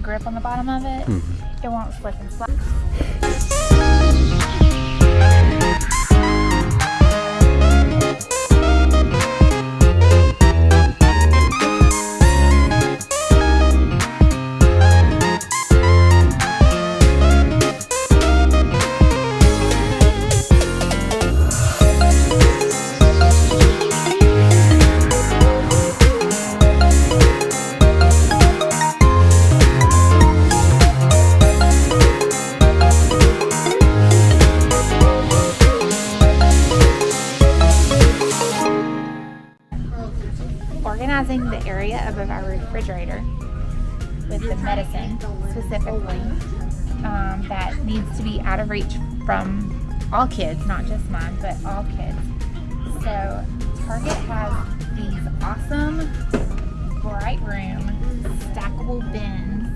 grip on the bottom of it, it won't slip and slide. Organizing the area above our refrigerator with the medicine specifically that needs to be out of reach from all kids, not just mine, but all kids. So Target has these awesome bright room stackable bins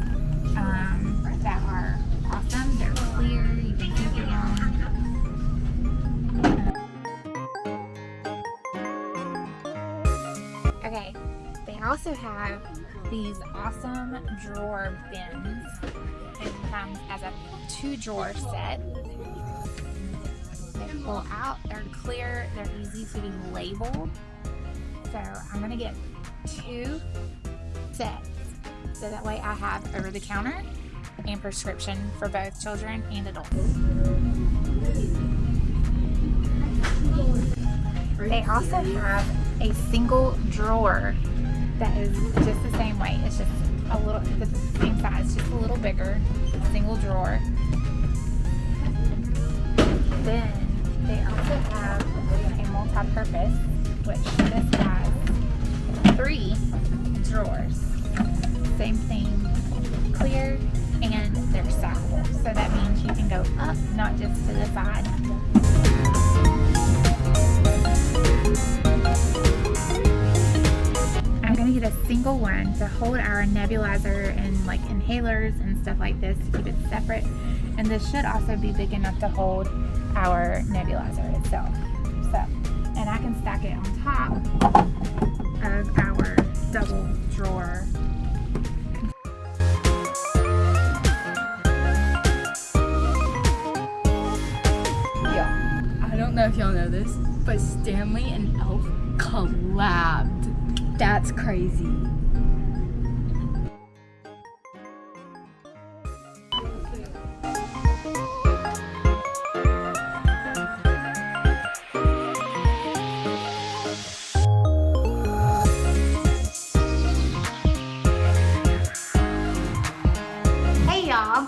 that are awesome. They're clear, you can keep it on. Okay, they also have these awesome drawer bins. It comes as a 2-drawer set. They pull out, they're clear, they're easy to be labeled. So I'm gonna get 2 sets. So that way I have over the counter and prescription for both children and adults. They also have a single drawer that is just the same way. It's just a little, it's the same size, just a little bigger, single drawer. Then they also have a multi-purpose, which this has 3 drawers. Same thing, clear, and they're stackable. So that means you can go up, not just to the side. I'm gonna get a single one to hold our nebulizer and like inhalers and stuff like this to keep it separate. And this should also be big enough to hold our nebulizer itself. So, and I can stack it on top of our double drawer. Yeah, I don't know if y'all know this, but Stanley and Elf collabed. That's crazy. Hey y'all,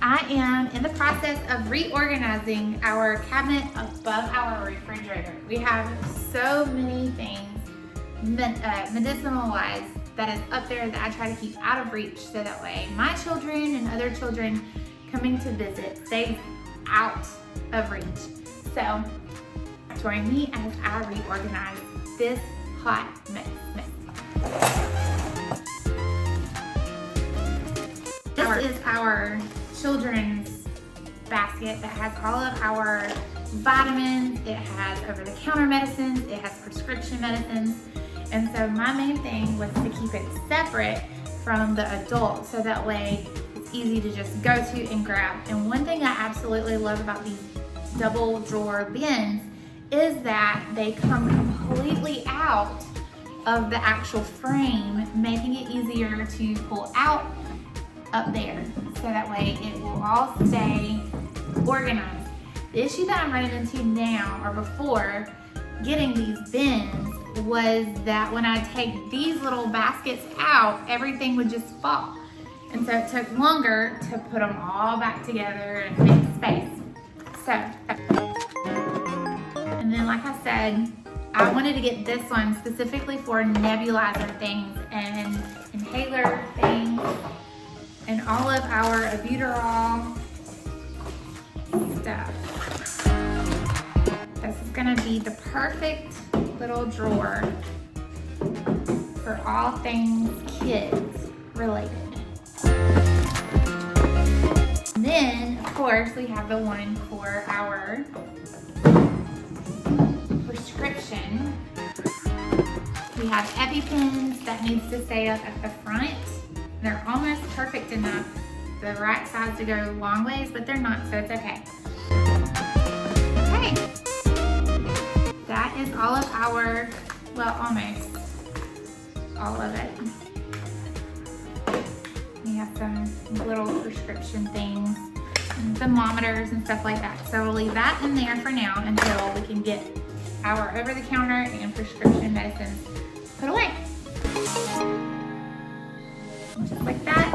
I am in the process of reorganizing our cabinet above our refrigerator. We have so many things medicinal wise that is up there that I try to keep out of reach so that way my children and other children coming to visit stays out of reach. So join me as I reorganize this hot mess. This is our children's basket that has all of our vitamins, it has over-the-counter medicines, it has prescription medicines. And so my main thing was to keep it separate from the adult so that way it's easy to just go to and grab. And one thing I absolutely love about these double drawer bins is that they come completely out of the actual frame, making it easier to pull out up there. So that way it will all stay organized. The issue that I'm running into now, or before getting these bins, was that when I take these little baskets out, everything would just fall. And so it took longer to put them all back together and make space. So, and then like I said, I wanted to get this one specifically for nebulizer things and inhaler things and all of our albuterol stuff. This is gonna be the perfect little drawer for all things kids related. And then, of course, we have the one for our prescription. We have EpiPens that needs to stay up at the front. They're almost perfect enough, the right size to go long ways, but they're not, so it's okay. Okay, that is all of our, well, almost all of it. We have some little prescription things, and thermometers and stuff like that. So we'll leave that in there for now until we can get our over-the-counter and prescription medicines put away. Just like that,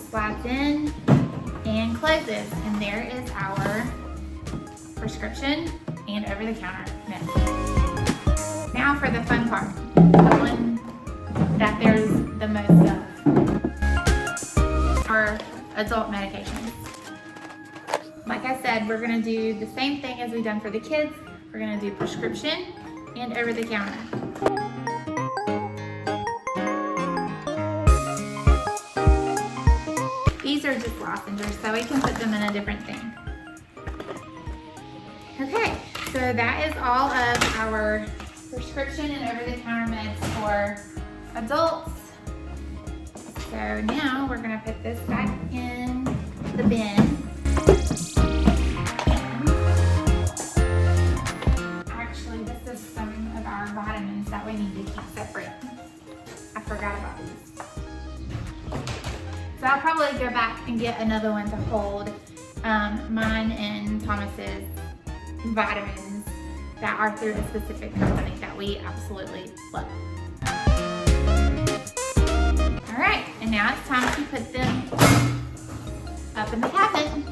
slides in and closes. And there is our prescription and over-the-counter medicine. Now for the fun part, the one that there's the most of, our adult medications. Like I said, we're gonna do the same thing as we've done for the kids. We're gonna do prescription and over-the-counter. These are just lozenges, so we can put them in a different thing. Okay, so that is all of our prescription and over-the-counter meds for adults. So now we're gonna put this back in the bin. Actually, this is some of our vitamins that we need to keep separate. I forgot about these. So I'll probably go back and get another one to hold mine and Thomas's vitamins that are through a specific company that we absolutely love. All right, and now it's time to put them up in the cabinet.